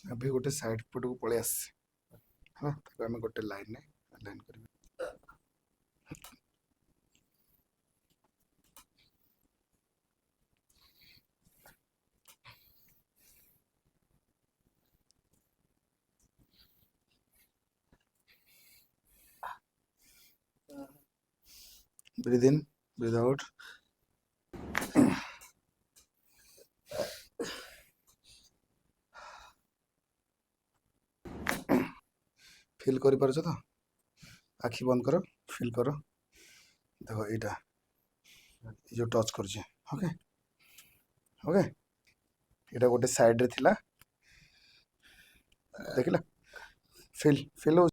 अभी गोटे साइड पट को पलि आस हाँ आम गोटे लाइन लाइन कर breathe in breathe out fill कर पारछ तो आखि बंद कर फिल कर देखो यहाँ जो टच कर ओके ओके यहाँ गोटे साइड रे थिला देखला फिल फिल